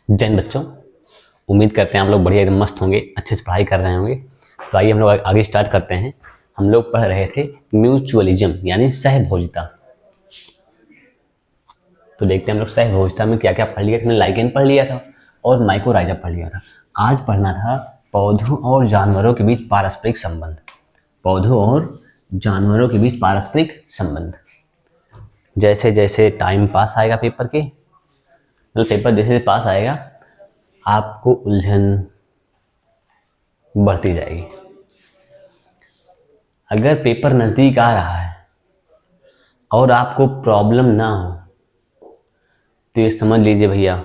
जैन बच्चों, उम्मीद करते हैं आप लोग बढ़िया एकदम मस्त होंगे, अच्छे से पढ़ाई कर रहे होंगे। तो आइए हम लोग आगे स्टार्ट करते हैं। हम लोग पढ़ रहे थे म्यूचुअलिज्म यानी सहभोजिता। तो देखते हैं हम लोग सहभोजिता में क्या क्या पढ़ लिया। हमने लाइकेन पढ़ लिया था और माइकोराइजा पढ़ लिया था। आज पढ़ना था पौधों और जानवरों के बीच पारस्परिक संबंध। पौधों और जानवरों के बीच पारस्परिक संबंध। जैसे जैसे टाइम पास आएगा पेपर के, मतलब पेपर जैसे जैसे पास आएगा आपको उलझन बढ़ती जाएगी। अगर पेपर नज़दीक आ रहा है और आपको प्रॉब्लम ना हो तो ये समझ लीजिए भैया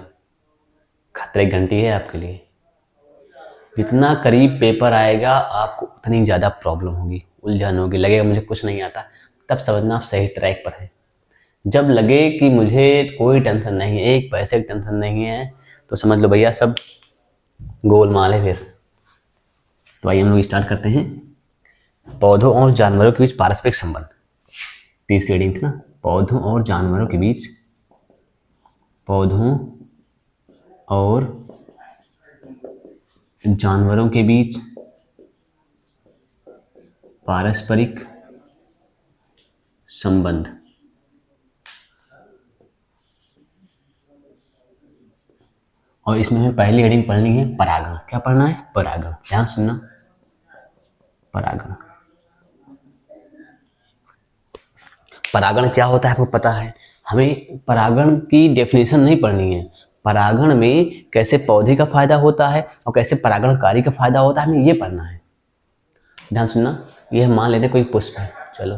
खतरे की घंटी है आपके लिए। जितना करीब पेपर आएगा आपको उतनी ज़्यादा प्रॉब्लम होगी, उलझन होगी, लगेगा मुझे कुछ नहीं आता, तब समझना आप सही ट्रैक पर है। जब लगे कि मुझे कोई टेंशन नहीं है, एक पैसे की टेंशन नहीं है, तो समझ लो भैया सब गोलमाल है फिर। तो आइए हम लोग स्टार्ट करते हैं। पौधों और जानवरों के बीच पारस्परिक संबंध। तीसरी रीडिंग थी ना, पौधों और जानवरों के बीच, पौधों और जानवरों के बीच पारस्परिक संबंध। और इसमें हमें पहली हेडिंग पढ़नी है परागण। क्या पढ़ना है? परागण। ध्यान सुनना, परागण। परागण क्या होता है आपको पता है? हमें परागण की डेफिनेशन नहीं पढ़नी है। परागण में कैसे पौधे का फायदा होता है और कैसे परागणकारी का फायदा होता है, हमें ये पढ़ना है। ध्यान सुनना, ये हम मान लेते हैं कोई पुष्प है, चलो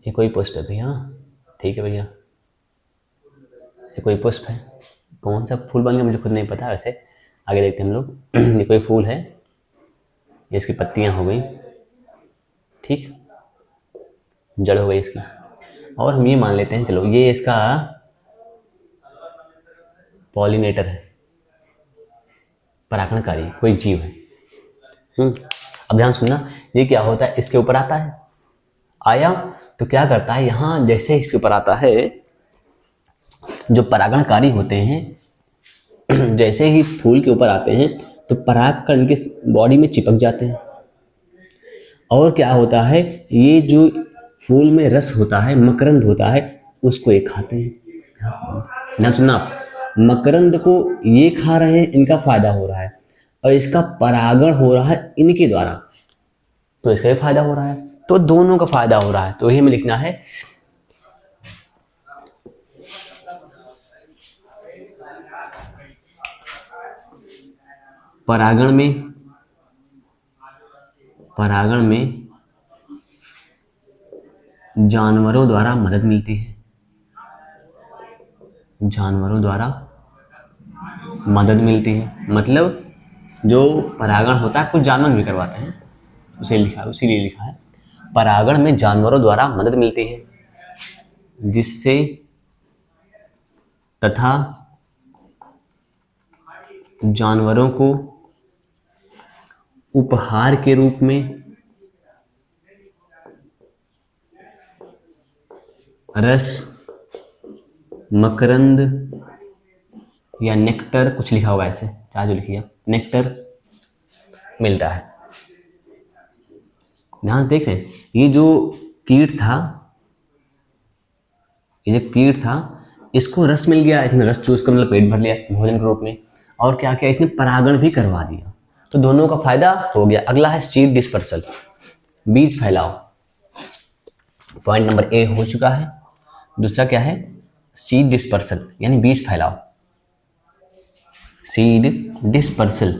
ये कोई पुष्प है भैया, ठीक है भैया, ये कोई पुष्प है। कौन सा फूल बन गया मुझे खुद नहीं पता, वैसे आगे देखते हैं हम लोग। ये कोई फूल है, ये इसकी पत्तियां हो गई, ठीक, जड़ हो गई इसकी। और हम ये मान लेते हैं, चलो ये इसका पॉलिनेटर है, परागणकारी कोई जीव है। अब ध्यान सुनना, ये क्या होता है, इसके ऊपर आता है, आया तो क्या करता है, यहाँ जैसे इसके ऊपर आता है, जो परागणकारी होते हैं जैसे ही फूल के ऊपर आते हैं तो परागकण इनके बॉडी में चिपक जाते हैं। और क्या होता है, ये जो फूल में रस होता है, मकरंद होता है, उसको ये खाते हैं। ध्यान सुनना आप, मकरंद को ये खा रहे हैं, इनका फायदा हो रहा है, और इसका परागण हो रहा है इनके द्वारा, तो इसका भी फायदा हो रहा है, तो दोनों का फायदा हो रहा है। तो यही हमें लिखना है, परागण में जानवरों द्वारा मदद मिलती है। जानवरों द्वारा मदद मिलती है, मतलब जो परागण होता है कुछ जानवर भी करवाते हैं, उसे लिखा है, उसीलिए लिखा है परागण में जानवरों द्वारा मदद मिलती है, जिससे तथा जानवरों को उपहार के रूप में रस, मकरंद या नेक्टर, कुछ लिखा होगा ऐसे, चाहे जो लिखिए, नेक्टर मिलता है। ध्यान देख रहे हैं, ये जो कीट था, ये जो कीट था, इसको रस मिल गया, इसने रस चूस कर मतलब पेट भर लिया भोजन के रूप में, और क्या किया, इसने परागण भी करवा दिया, तो दोनों का फायदा हो गया। अगला है सीड डिस्पर्सल, बीज फैलाव। पॉइंट नंबर ए हो चुका है। दूसरा क्या है, सीड डिस्पर्सल यानी बीज फैलाव। सीड डिस्पर्सल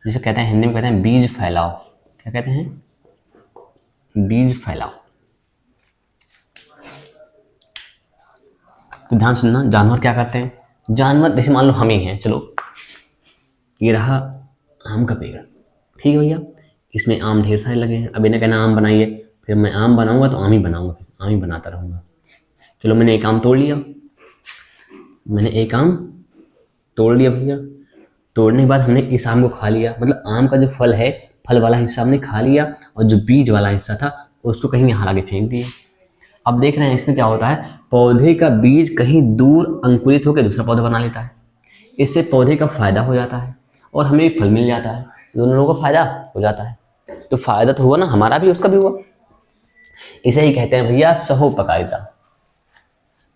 जिसे कहते हैं, हिंदी में कहते हैं बीज फैलाव। क्या कहते हैं? बीज फैलाव। तो ध्यान सुनना, जानवर क्या करते हैं, जानवर जैसे मान लो हम ही हैं, चलो ये रहा आम का पेड़, ठीक है भैया, इसमें आम ढेर सारे लगे हैं। अब इन्हें कहना आम बनाइए, फिर मैं आम बनाऊंगा तो आम ही बनाऊंगा, फिर आम ही बनाता रहूंगा। चलो मैंने एक आम तोड़ लिया, मैंने एक आम तोड़ लिया भैया, तोड़ने के बाद हमने इस आम को खा लिया, मतलब आम का जो फल है, फल वाला हिस्सा हमने खा लिया, और जो बीज वाला हिस्सा था उसको कहीं यहाँ लाके फेंक दिया। अब देख रहे हैं इसमें क्या होता है, पौधे का बीज कहीं दूर अंकुरित होकर दूसरा पौधा बना लेता है। इससे पौधे का फायदा हो जाता है और हमें फल मिल जाता है, दोनों लोगों को फायदा हो जाता है। तो फायदा तो हुआ ना, हमारा भी उसका भी हुआ। इसे ही कहते हैं भैया सहोपकारिता,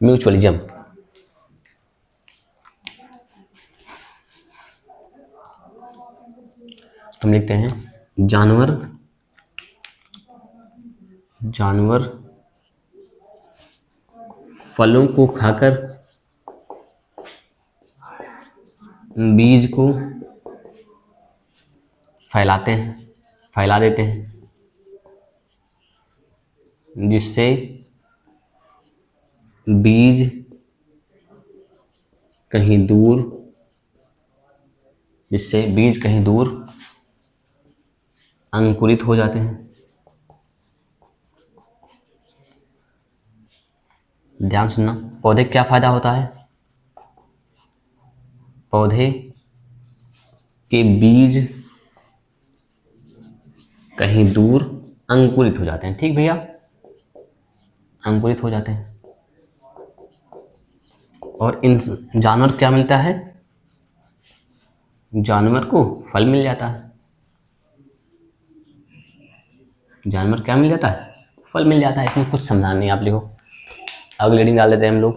म्यूचुअलिज्म। हम लिखते हैं जानवर फलों को खाकर बीज को फैला देते हैं, जिससे बीज कहीं दूर अंकुरित हो जाते हैं। ध्यान सुनना, पौधे क्या फायदा होता है, पौधे के बीज कहीं दूर अंकुरित हो जाते हैं। ठीक भैया, अंकुरित हो जाते हैं। और इन जानवर क्या मिलता है, जानवर को फल मिल जाता है। जानवर क्या मिल जाता है, फल मिल जाता है। इसमें कुछ समझाना नहीं, आप लिखो। अगली रीडिंग डाल देते हैं हम लोग।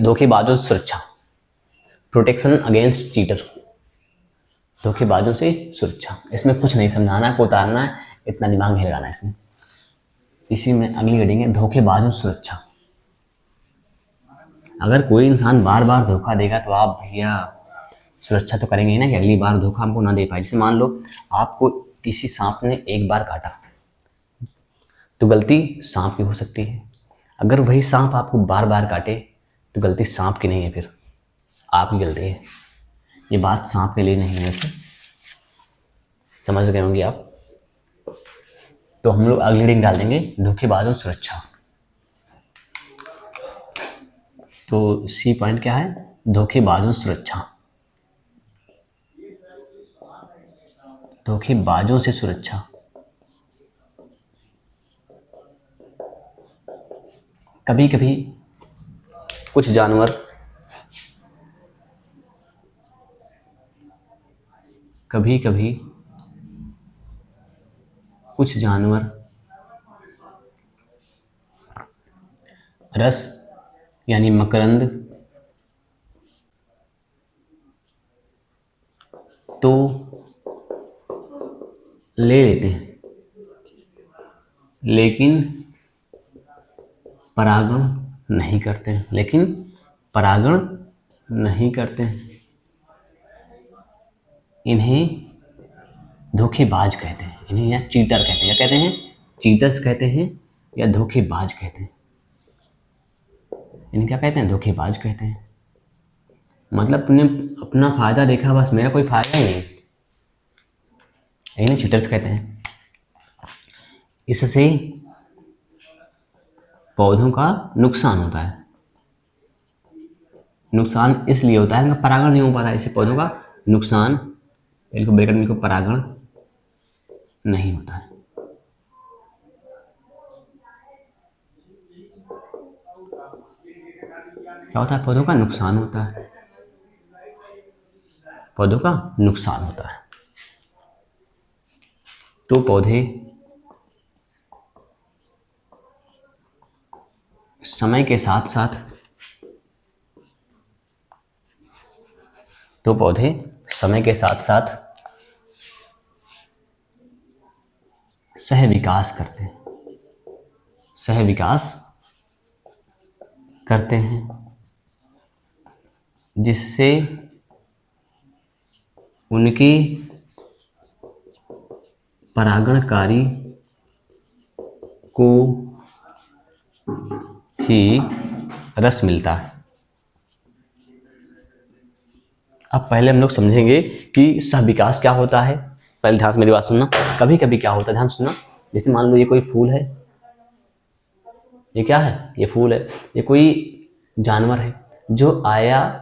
धोखेबाजों से सुरक्षा, प्रोटेक्शन अगेंस्ट चीटर। धोखेबाजों से सुरक्षा, इसमें कुछ नहीं समझाना है, उतारना है, इतना दिमाग नहीं लगाना है इसमें। इसी में अगली रीडिंग है धोखेबाजों से सुरक्षा। अगर कोई इंसान बार बार धोखा देगा तो आप भैया सुरक्षा तो करेंगे ही ना, कि अगली बार धोखा हमको ना दे पाए। जैसे मान लो आपको किसी सांप ने एक बार काटा, तो गलती सांप की हो सकती है। अगर वही सांप आपको बार बार काटे तो गलती सांप की नहीं है, फिर आपकी गलती है। ये बात सांप के लिए नहीं है, वैसे समझ गए होंगे आप। तो हम लोग अगली रीडिंग डाल देंगे धोखेबाजों सुरक्षा। तो सी पॉइंट क्या है, धोखेबाजों सुरक्षा। धोखेबाजों से सुरक्षा। कभी कभी कुछ जानवर रस यानी मकरंद तो ले लेते हैं, लेकिन परागण नहीं करते हैं। इन्हें धोखेबाज कहते हैं, इन्हें या चीटर कहते हैं। क्या कहते हैं, चीटर्स कहते हैं या धोखेबाज कहते हैं। इन्हें क्या कहते हैं, धोखेबाज कहते हैं। मतलब तुमने अपना फायदा देखा, बस मेरा कोई फायदा ही नहीं, इन्हें चीटर्स कहते हैं। इससे पौधों का नुकसान होता है। नुकसान इसलिए होता है कि परागण नहीं हो पाता, इससे पौधों का नुकसान, ब्रैकेट में परागण नहीं होता है। क्या होता है, पौधों का नुकसान होता है, पौधों का नुकसान होता है। तो पौधे समय के साथ साथ सह विकास करते हैं, जिससे उनकी परागणकारी को ही रस मिलता है। अब पहले हम लोग समझेंगे कि सह विकास क्या होता है। पहले ध्यान से मेरी बात सुनना। कभी कभी क्या होता है, ध्यान सुनना। जैसे मान लो ये कोई फूल है, ये क्या है, ये फूल है। ये कोई जानवर है जो आया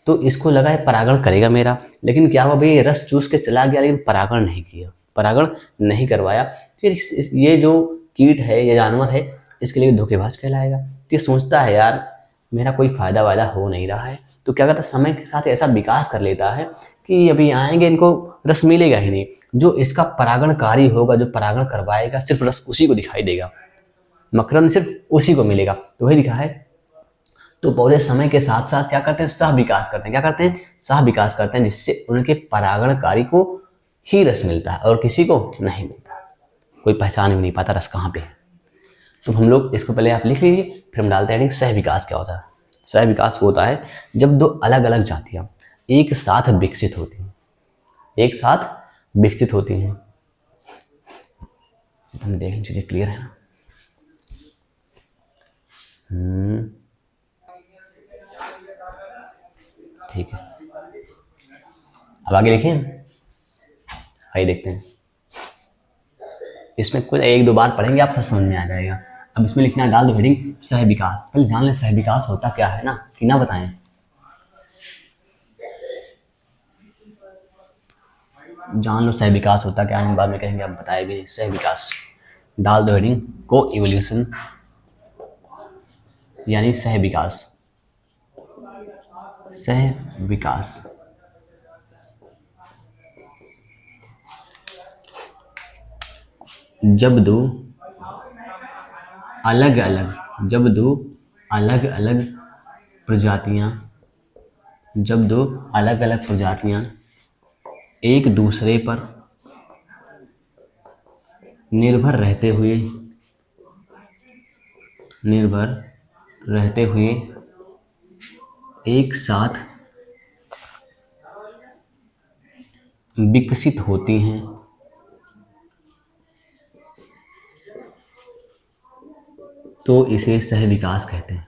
तो इसको लगा है परागण करेगा मेरा, लेकिन क्या हुआ भाई, ये रस चूस के चला गया, लेकिन परागण नहीं किया, परागण नहीं करवाया। फिर ये जो कीट है या जानवर है इसके लिए धोखेबाज कहलाएगा। तो ये सोचता है यार मेरा कोई फायदा वायदा हो नहीं रहा है, तो क्या करता है समय के साथ ऐसा विकास कर लेता है कि अभी आएंगे इनको रस मिलेगा ही नहीं, जो इसका परागणकारी होगा, जो परागण करवाएगा सिर्फ रस उसी को दिखाई देगा, मकरंद सिर्फ उसी को मिलेगा। तो वही लिखा है। तो पौधे समय के साथ साथ क्या करते हैं, सह विकास करते हैं। क्या करते हैं, सह विकास करते हैं, जिससे उनके परागणकारी को ही रस मिलता है और किसी को नहीं मिलता, कोई पहचान भी नहीं पाता रस कहाँ पे है। तो हम लोग इसको पहले आप लिख लीजिए, फिर हम डालते हैं सह विकास क्या होता है। सह विकास होता है जब दो अलग अलग जातियां एक साथ विकसित होती हैं, एक साथ विकसित होती हैं। हम देख लें चीजें क्लियर है ना। ठीक है, अब आगे लिखिए, आइए देखते हैं। इसमें कुछ एक दो बार पढ़ेंगे आप सब समझ में आ जाएगा। अब इसमें लिखना डाल दो हेडिंग सह विकास। पहले जान ले सह विकास होता क्या है ना, कि ना बताएं। जान लो सह विकास होता क्या है, बाद में कहेंगे आप बताए भी। सह विकास डाल दो हेडिंग को इवोल्यूशन, यानी सह विकास। सह विकास जब दो अलग अलग प्रजातियां एक दूसरे पर निर्भर रहते हुए एक साथ विकसित होती हैं, तो इसे सह विकास कहते हैं।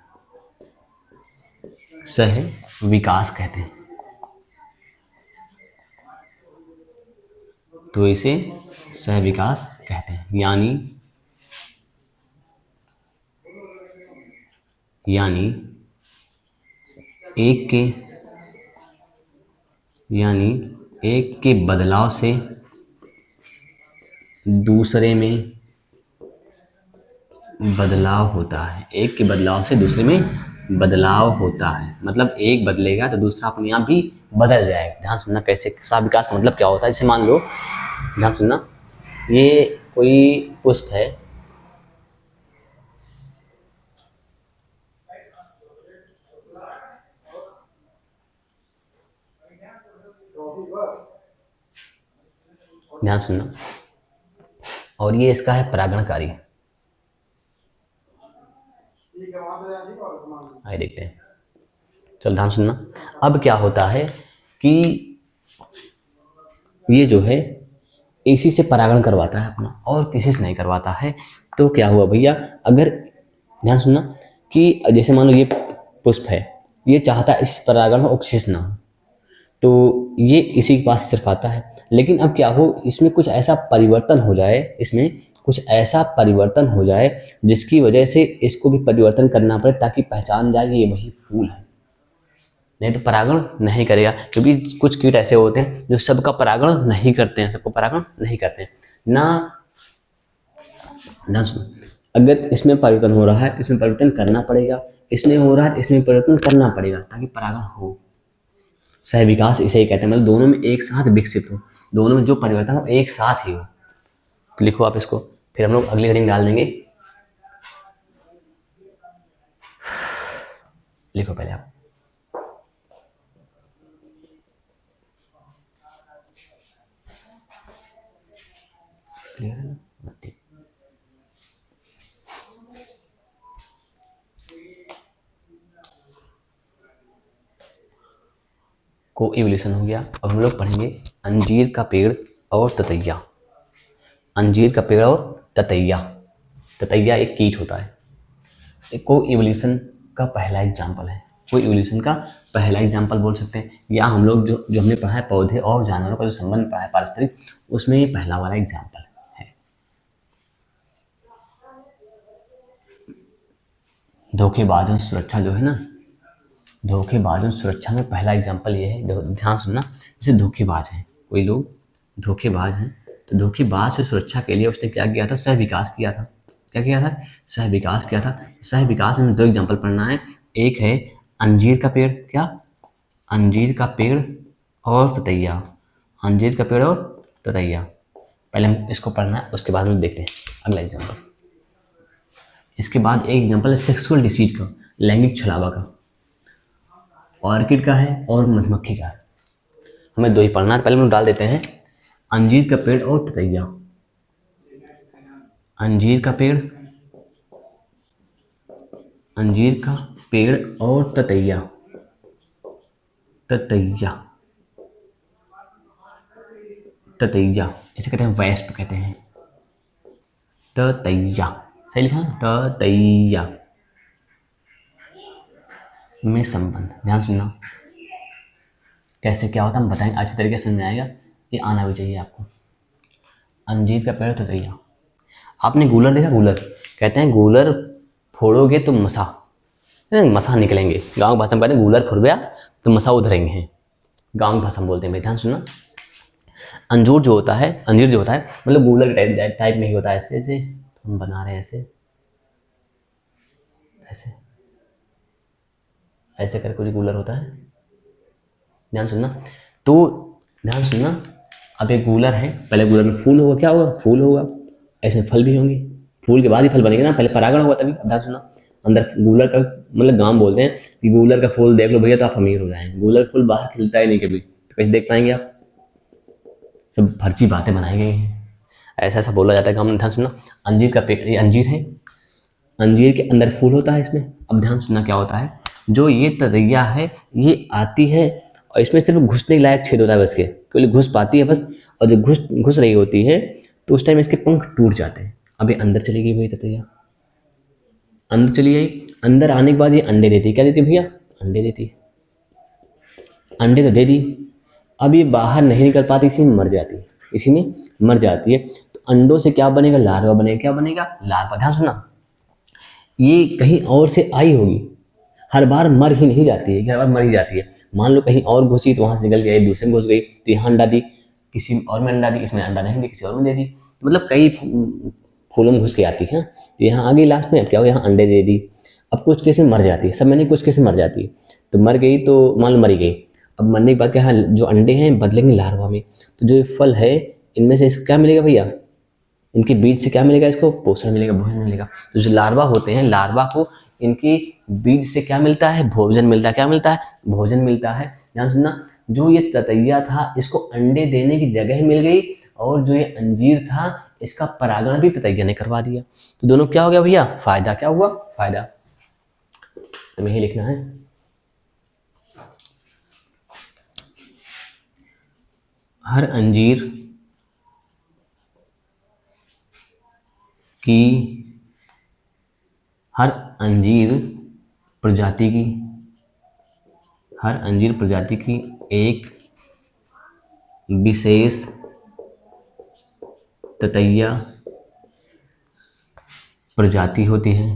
सह विकास कहते हैं, तो इसे सह विकास कहते हैं। यानी एक के बदलाव से दूसरे में बदलाव होता है। एक के बदलाव से दूसरे में बदलाव होता है, मतलब एक बदलेगा तो दूसरा अपने आप भी बदल जाएगा। ध्यान सुनना कैसे सह विकास का मतलब क्या होता है। जैसे मान लो, ध्यान सुनना, ये कोई पुष्प है, ध्यान सुनना, और ये इसका है परागणकारी। आइए देखते हैं, चल ध्यान सुनना। अब क्या होता है कि ये जो है इसी से परागण करवाता है अपना, और किसी से नहीं करवाता है। तो क्या हुआ भैया, अगर ध्यान सुनना कि जैसे मान लो ये पुष्प है, ये चाहता है इस परागण हो और किसी से ना हो, तो ये इसी के पास सिर्फ आता है। लेकिन अब क्या हो, इसमें कुछ ऐसा परिवर्तन हो जाए जिसकी वजह से इसको भी परिवर्तन करना पड़े, ताकि पहचान जाए कि ये वही फूल है, नहीं तो परागण नहीं करेगा। क्योंकि कुछ कीट ऐसे होते हैं जो सबका परागण नहीं करते हैं, ना सुनो, अगर इसमें परिवर्तन हो रहा है, इसमें परिवर्तन करना पड़ेगा, इसमें हो रहा है, इसमें परिवर्तन करना पड़ेगा, ताकि परागण हो। सह विकास इसे ही कहते हैं, मतलब दोनों में एक साथ विकसित हो, दोनों में जो परिवर्तन हो एक साथ ही हो। तो लिखो आप इसको, फिर हम लोग अगली हेडिंग डाल देंगे। लिखो पहले आप, क्लियर है ना? को इवोल्यूशन हो गया। अब हम लोग पढ़ेंगे अंजीर का पेड़ और ततैया। अंजीर का पेड़ और ततैया। ततैया एक कीट होता है, एक को इवोल्यूशन का पहला एग्जाम्पल है। को इवोल्यूशन का पहला एग्जाम्पल बोल सकते हैं, या हम लोग जो हमने पढ़ा है पौधे और जानवरों का जो संबंध पढ़ा है पारस्परिक, उसमें ये पहला वाला एग्जाम्पल है। धोखेबाज सुरक्षा जो है ना, धोखेबाज सुरक्षा में पहला एग्जाम्पल ये है। ध्यान सुनना, जैसे धोखेबाज हैं, कोई लोग धोखेबाज हैं, तो धोखेबाज से सुरक्षा के लिए उसने क्या किया था, सह विकास किया था। क्या किया था, सह विकास किया था। सह विकास में 2 एग्जाम्पल पढ़ना है। एक है अंजीर का पेड़, क्या, अंजीर का पेड़ और ततैया, अंजीर का पेड़ और ततैया। पहले हम इसको पढ़ना है, उसके बाद में देखते हैं अगला एग्जाम्पल। इसके बाद एक एग्जाम्पल है सेक्सुअल डिसीज का, लैंगिक छलावा का, ऑर्किड का है और मधुमक्खी का है। हमें 2 ही पढ़ना है। पहले हम डाल देते हैं अंजीर का पेड़ और ततैया, अंजीर का पेड़, अंजीर का पेड़ और ततैया, ततैया, ततैया, इसे कहते हैं वैस्प कहते हैं, ततैया, सही लिखा, ततैया में संबंध। ध्यान सुनना, कैसे क्या होता है हम बताएंगे, अच्छे तरीके से समझ में आएगा, ये आना भी चाहिए आपको। अंजीर का पेड़ ततैया। आपने गूलर देखा, गूलर, कहते हैं गूलर फोड़ोगे तो मसा निकलेंगे। गांव भाषा में कहते हैं गूलर फोड़ गया तो मसा उधरेंगे हैं, गांव भाषा में बोलते हैं। ध्यान सुनना, अंजीर जो होता है मतलब गूलर टाइप में ही होता है। ऐसे ऐसे हम बना रहे हैं, ऐसे ऐसे ऐसे करके कुछ गूलर होता है। ध्यान सुनना, तो ध्यान सुनना, अब एक गूलर है, पहले गूलर में फूल होगा, क्या होगा, फूल होगा, ऐसे फल भी होंगे, फूल के बाद ही फल बनेगा ना, पहले परागण होगा तभी। ध्यान सुनना, अंदर गूलर का मतलब गांव बोलते हैं कि गूलर का फूल देख लो भैया तो आप अमीर हो जाएंगे। गूलर फूल बाहर खिलता ही नहीं कभी, तो कैसे देख पाएंगे आप, सब फर्जी बातें बनाई गई हैं, ऐसा ऐसा बोला जाता है गाँव में। ध्यान सुनना, अंजीर का पेड़, ये अंजीर है, अंजीर के अंदर फूल होता है इसमें। अब ध्यान सुनना क्या होता है, जो ये ततैया है ये आती है और इसमें सिर्फ घुसने लायक छेद होता है बस के, केवल घुस पाती है बस, और जब घुस रही होती है तो उस टाइम इसके पंख टूट जाते हैं। अब ये अंदर चली गई भाई ततैया, अंदर चली गई, अंदर आने के बाद ये अंडे देती है, क्या देती है भैया, अंडे देती है, अंडे तो दे दी। अब ये बाहर नहीं निकल पाती, इसी में मर जाती है, इसी में मर जाती है। तो अंडों से क्या बनेगा, लार्वा बनेगा, क्या बनेगा, लार्वा। ध्यान सुना, ये कहीं और से आई होगी, हर बार मर ही नहीं जाती है, हर बार मर ही जाती है। मान लो कहीं और घुसी तो वहां से निकल गई, दूसरे में घुस गई तो यहाँ अंडा दी, किसी और में अंडा दी, इसमें अंडा नहीं दी, किसी और में दे दी, तो मतलब कई फूलों में घुस के आती है। तो यहाँ आ गई लास्ट में, अब क्या हो, यहाँ अंडे दे दी। अब कुछ केस में मर जाती है, सब में नहीं, कुछ केस में मर जाती है। तो मर गई तो मान लो मरी गई, अब मरने के बाद क्या है, जो अंडे हैं बदलेंगे लार्वा में। तो जो फल है इनमें से इसको क्या मिलेगा भैया, इनके बीज से क्या मिलेगा, इसको पोषण मिलेगा, भोजन मिलेगा। तो जो लार्वा होते हैं, लार्वा को इनके बीज से क्या मिलता है, भोजन मिलता है, क्या मिलता है, भोजन मिलता है। ध्यान सुनना, जो ये ततैया था इसको अंडे देने की जगह मिल गई, और जो ये अंजीर था इसका परागण भी ततैया ने करवा दिया। तो दोनों क्या हो गया भैया, फायदा, क्या हुआ, फायदा। तुम्हें ही लिखना है, हर अंजीर की, हर अंजीर प्रजाति की, हर अंजीर प्रजाति की एक विशेष ततैया प्रजाति होती है,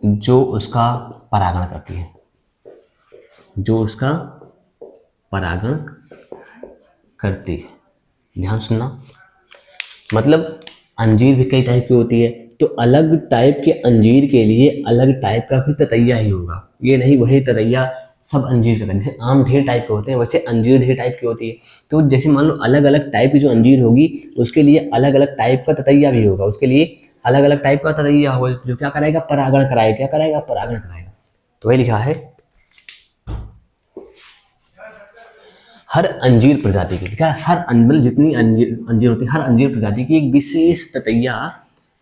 जो उसका परागण करती है, जो उसका परागण करती है। ध्यान सुनना, मतलब अंजीर भी कई टाइप की होती है, तो अलग टाइप के अंजीर के लिए अलग टाइप का भी ततैया ही होगा। ये नहीं वही ततैया सब अंजीर का, जैसे आम ढेर टाइप के होते हैं वैसे अंजीर ढेर टाइप की होती है। तो जैसे मान लो अलग अलग टाइप की जो अंजीर होगी उसके लिए अलग अलग टाइप का ततैया भी होगा, उसके लिए अलग अलग टाइप का ततैया होगा, जो क्या कराएगा, परागण कराएगा, क्या कराएगा, परागण कराएगा। तो वही लिखा है, हर अंजीर प्रजाति की, क्या, हर अंजीर, जितनी अंजीर होती है, हर अंजीर प्रजाति की एक विशेष ततैया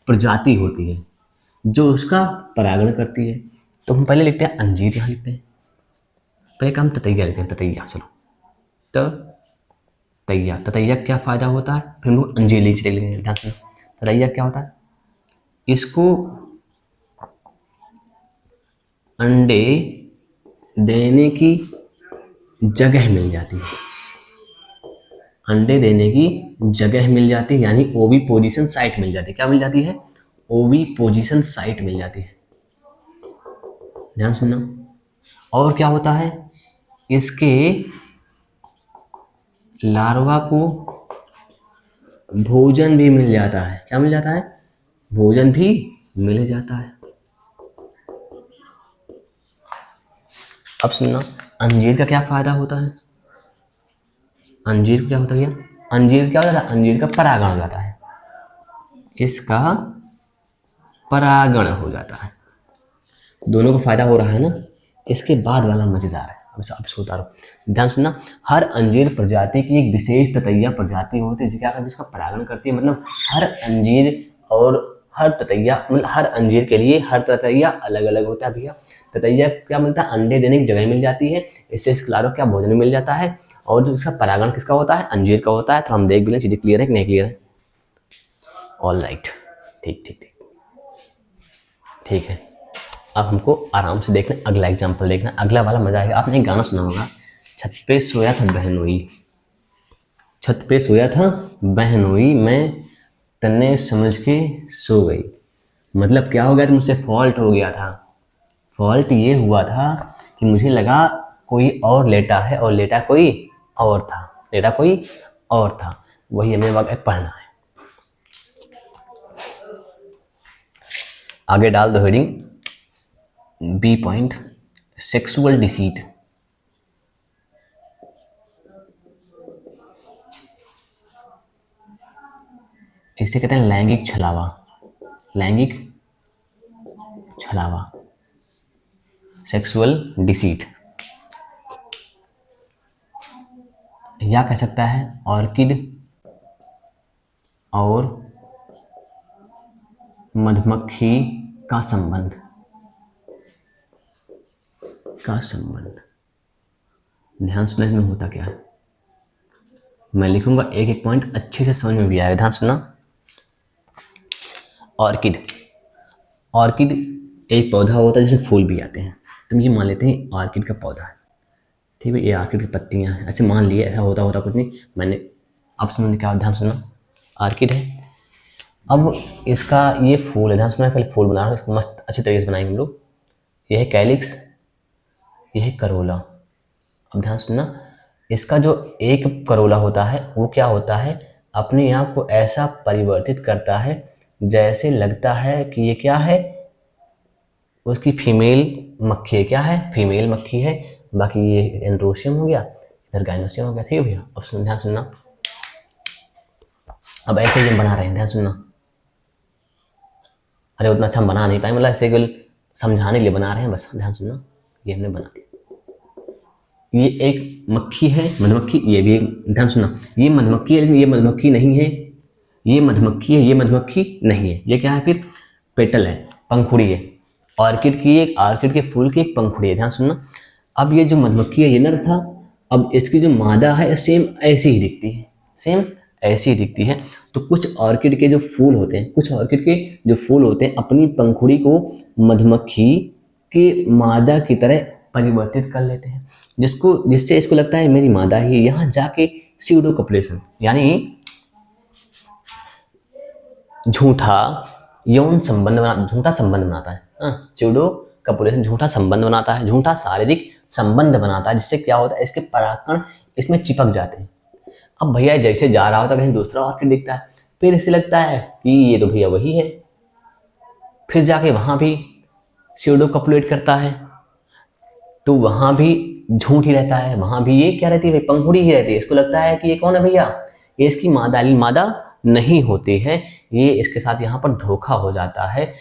प्रजाति होती है जो उसका परागण करती है। तो हम पहले लिखते हैं अंजीर, यहाँ लिखते हैं, पहले काम ततैया लिखते हैं, ततैया, चलो ततैया, ततैया क्या फायदा होता है, फिर हम लोग अंजीर लिख लेंगे। ध्यान से, ततैया क्या होता है, इसको अंडे देने की जगह मिल जाती है, अंडे देने की जगह मिल जाती है, यानी ओवी पोजीशन साइट मिल जाती है, क्या मिल जाती है, ओवी पोजीशन साइट मिल जाती है। ध्यान सुनना, और क्या होता है, इसके लार्वा को भोजन भी मिल जाता है। क्या मिल जाता है? भोजन भी मिल जाता है। अब सुनना, अंजीर का क्या फायदा होता है? अंजीर को क्या होता है? अंजीर क्या होता है? अंजीर का परागण हो जाता है, इसका परागण हो जाता है। दोनों को फायदा हो रहा है ना। इसके बाद वाला मजेदार है, अब सोता रहो, ध्यान सुनना। हर अंजीर प्रजाति की एक विशेष ततैया प्रजाति होती है जिसका परागण करती है। मतलब हर अंजीर और हर ततैया, मतलब हर अंजीर के लिए हर ततैया अलग अलग होता है भैया। ततैया क्या मिलता है? अंडे देने की जगह मिल जाती है, इससे इस लार्वा क्या भोजन मिल जाता है। और जो इसका परागण किसका होता है? अंजीर का होता है। तो हम देख भी लें चीजें क्लियर है कि नहीं क्लियर है। ऑल राइट, ठीक ठीक ठीक ठीक है। अब हमको आराम से देखना, अगला एग्जाम्पल देखना, अगला वाला मजा आएगा। आपने एक गाना सुना होगा, छत पे सोया था बहनोई, छत पे सोया था बहनोई, मैं तन्ने समझ के सो गई। मतलब क्या हो गया था? मुझसे फॉल्ट हो गया था। फॉल्ट ये हुआ था कि मुझे लगा कोई और लेटा है, और लेटा कोई और था, लेटा कोई और था। वही हमें वाक़या पढ़ना है। आगे डाल दो heading, B point, sexual deceit. इसे कहते हैं लैंगिक छलावा, लैंगिक छलावा, सेक्सुअल डिसीट। या कह सकता है ऑर्किड और मधुमक्खी का संबंध, का संबंध। ध्यान सुनना, इसमें होता क्या है। मैं लिखूंगा एक एक पॉइंट, अच्छे से समझ में भी आएगा। ध्यान सुनना। ऑर्किड, ऑर्किड एक पौधा होता है जिसमें फूल भी आते हैं। तुम ये मान लेते हैं ऑर्किड का पौधा है, ठीक है, ये ऑर्किड की पत्तियां हैं, ऐसे मान लिए। ऐसा होता कुछ नहीं, मैंने अब सुनने क्या, ध्यान सुनना। ऑर्किड है, अब इसका ये फूल है, ध्यान सुनना। पहले फूल बना रहा हूँ, इसको मस्त अच्छे तरीके से बनाएंगे हम लोग। यह है कैलिक्स, यह है करोला। अब ध्यान सुनना, इसका जो एक करोला होता है वो क्या होता है, अपने आप को ऐसा परिवर्तित करता है जैसे लगता है कि ये क्या है, उसकी फीमेल मक्खी है। क्या है? फीमेल मक्खी है। बाकी ये एंड्रोसियम हो गया, इधर गाइनोसियम हो गया, ठीक है भैया। अब सुन, ध्यान सुनना। अब ऐसे ही हम बना रहे हैं, ध्यान सुनना। अरे उतना अच्छा हम बना नहीं पाए, मतलब ऐसे केवल समझाने के लिए बना रहे हैं बस, ध्यान सुनना। ये हमने बना दिया। ये एक मक्खी है, मधुमक्खी, ये भी एक, ध्यान सुनना। ये मधुमक्खी है लेकिन ये मधुमक्खी नहीं है, ये मधुमक्खी है, ये मधुमक्खी नहीं है। ये क्या है फिर? पेटल है, पंखुड़ी है। ऑर्किड की एक, ऑर्किड के फूल की एक पंखुड़ी है, ध्यान सुनना। अब ये जो मधुमक्खी है ये नर था, अब इसकी जो मादा है सेम ऐसी ही दिखती है, सेम ऐसी ही दिखती है। तो कुछ ऑर्किड के जो फूल होते हैं, कुछ ऑर्किड के जो फूल होते हैं अपनी पंखुड़ी को मधुमक्खी के मादा की तरह परिवर्तित कर लेते हैं, जिससे इसको लगता है मेरी मादा ही है। यहाँ जाके स्यूडो कॉपुलेशन यानी झूठा यौन संबंध बना, झूठा संबंध बनाता है। स्यूडो कॉपुलेशन झूठा संबंध बनाता है, झूठा शारीरिक संबंध बनाता है, जिससे क्या होता है, इसके परागकण इसमें चिपक जाते हैं। अब भैया जैसे जा रहा होता कहीं दूसरा ऑर्किड दिखता है, फिर इसे लगता है कि ये तो भैया वही है, फिर जाके वहां भी स्यूडो कॉपुलेट करता है, तो वहां भी झूठ ही रहता है, वहां भी ये क्या रहती है, पंखुड़ी ही रहती है। इसको लगता है कि ये कौन है भैया, ये इसकी मादा नहीं होती है, ये इसके साथ यहाँ पर धोखा हो जाता है।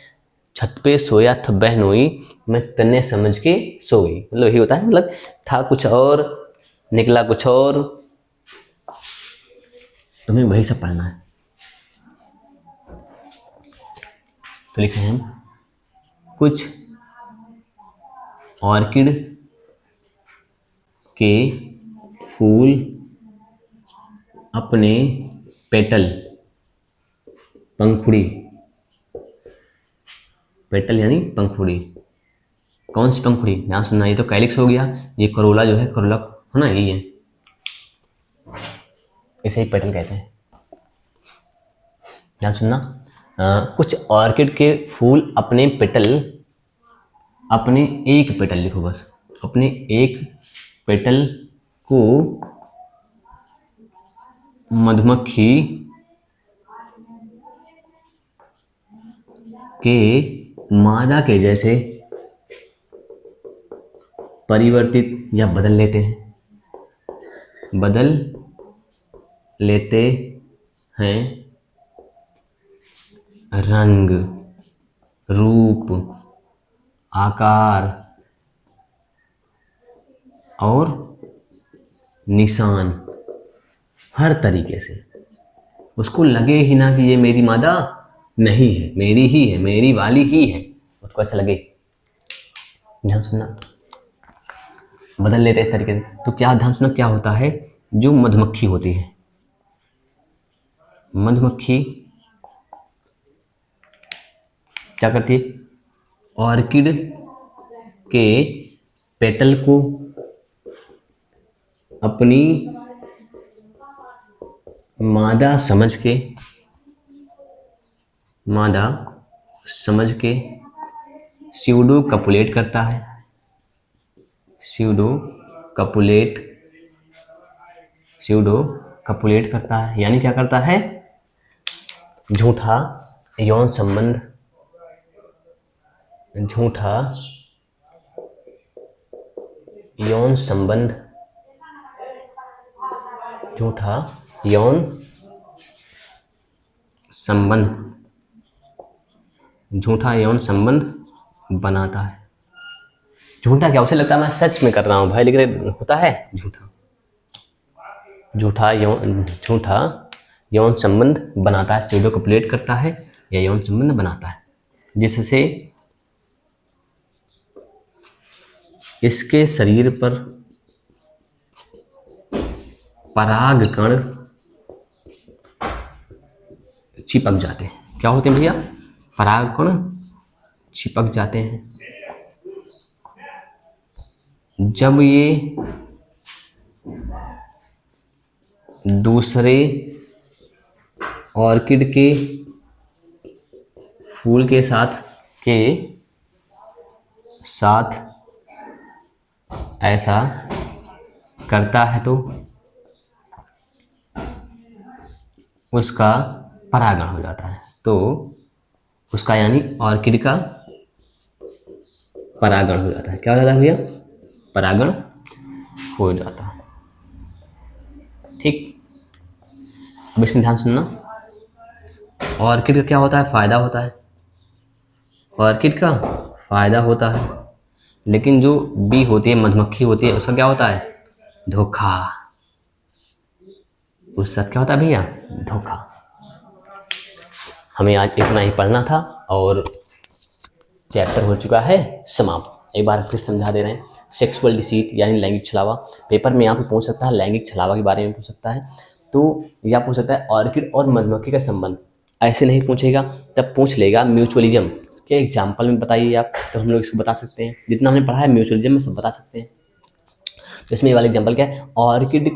छत पे सोया था बहनोई, मैं तन्ने समझ के सो गई। मतलब यही होता है, मतलब था कुछ और निकला कुछ और। तुम्हें वही सब पढ़ना है। तो लिखे हैं कुछ ऑर्किड के फूल अपने पेटल, पंखुड़ी, पेटल यानी पंखुड़ी, कौन सी पंखुड़ी, ध्यान सुनना। ये तो कैलिक्स हो गया, ये करोला जो है, करोला है ना, यही है, इसे ही पेटल कहते हैं। ध्यान सुनना। कुछ ऑर्किड के फूल अपने पेटल, अपने एक पेटल लिखो बस, अपने एक पेटल को मधुमक्खी के मादा के जैसे परिवर्तित या बदल लेते हैं, बदल लेते हैं रंग, रूप, आकार और निशान, हर तरीके से। उसको लगे ही ना कि ये मेरी मादा नहीं है, मेरी ही है, मेरी वाली ही है, उसको ऐसा लगे। ध्यान सुनना, बदल लेते हैं इस तरीके से। तो क्या, ध्यान सुनना, क्या होता है, जो मधुमक्खी होती है, मधुमक्खी क्या करती है, ऑर्किड के पेटल को अपनी मादा समझ के स्यूडो कपुलेट करता है, स्यूडो कपुलेट करता है। यानी क्या करता है, झूठा यौन संबंध, झूठा यौन संबंध बनाता है। झूठा क्या, उसे लगता है मैं सच में कर रहा हूं भाई, लेकिन होता है झूठा। झूठा यौन संबंध बनाता है, स्यूडो कपुलेट करता है या यौन संबंध बनाता है, जिससे इसके शरीर पर परागकण चिपक जाते हैं। क्या होते हैं भैया, परागकण चिपक जाते हैं। जब ये दूसरे ऑर्किड के फूल के साथ ऐसा करता है तो उसका परागण हो जाता है। तो उसका यानी ऑर्किड का परागण हो जाता है। क्या हो जाता है भैया, परागण हो जाता है। ठीक, अब इसमें ध्यान सुनना, ऑर्किड का क्या होता है, फायदा होता है, ऑर्किड का फायदा होता है, लेकिन जो बी होती है, मधुमक्खी होती है, उसका क्या होता है, धोखा। उसका क्या होता है भैया, धोखा। हमें आज इतना ही पढ़ना था और चैप्टर हो चुका है समाप्त। एक बार फिर समझा दे रहे हैं, सेक्सुअल डिसीट यानी लैंगिक छलावा। पेपर में यहाँ पे पूछ सकता है, लैंगिक छलावा के बारे में पूछ सकता है, तो या पूछ सकता है ऑर्किड और मधुमक्खी का संबंध। ऐसे नहीं पूछेगा, तब पूछ लेगा म्यूचुअलिज्म के एग्जाम्पल में बताइए आप, तो हम लोग इसको बता सकते हैं। जितना हमने पढ़ा है म्यूचुअलिज्म में सब बता सकते हैं। तो इसमें ये वाला एग्जाम्पल क्या है, ऑर्किड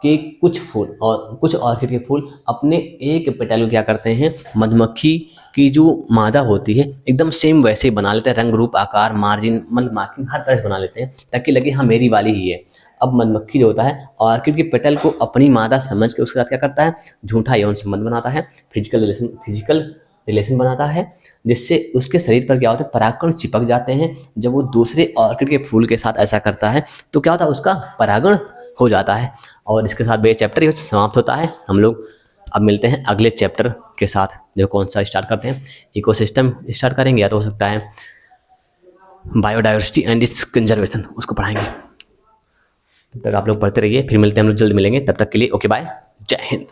के कुछ फूल और कुछ ऑर्किड के फूल अपने एक पेटल को क्या करते हैं, मधुमक्खी की जो मादा होती है एकदम सेम वैसे ही बना लेते हैं, रंग रूप आकार मार्जिन मतलब मार्किंग हर तरह से बना लेते हैं ताकि लगे हाँ मेरी वाली ही है। अब मधुमक्खी जो होता है ऑर्किड के पेटल को अपनी मादा समझ के उसके साथ क्या करता है, झूठा यौन संबंध बनाता है, फिजिकल रिलेशन बनाता है, जिससे उसके शरीर पर क्या होता है, परागकण चिपक जाते हैं। जब वो दूसरे ऑर्किड के फूल के साथ ऐसा करता है तो क्या होता है, उसका परागण हो जाता है। और इसके साथ ये चैप्टर समाप्त होता है। हम लोग अब मिलते हैं अगले चैप्टर के साथ, जो कौन सा स्टार्ट करते हैं, इकोसिस्टम स्टार्ट करेंगे या तो हो सकता है बायोडाइवर्सिटी एंड इट्स कंजर्वेशन, उसको पढ़ाएंगे। तब तक आप लोग पढ़ते रहिए, फिर मिलते हैं, हम लोग जल्द मिलेंगे। तब तक के लिए ओके बाय, जय हिंद।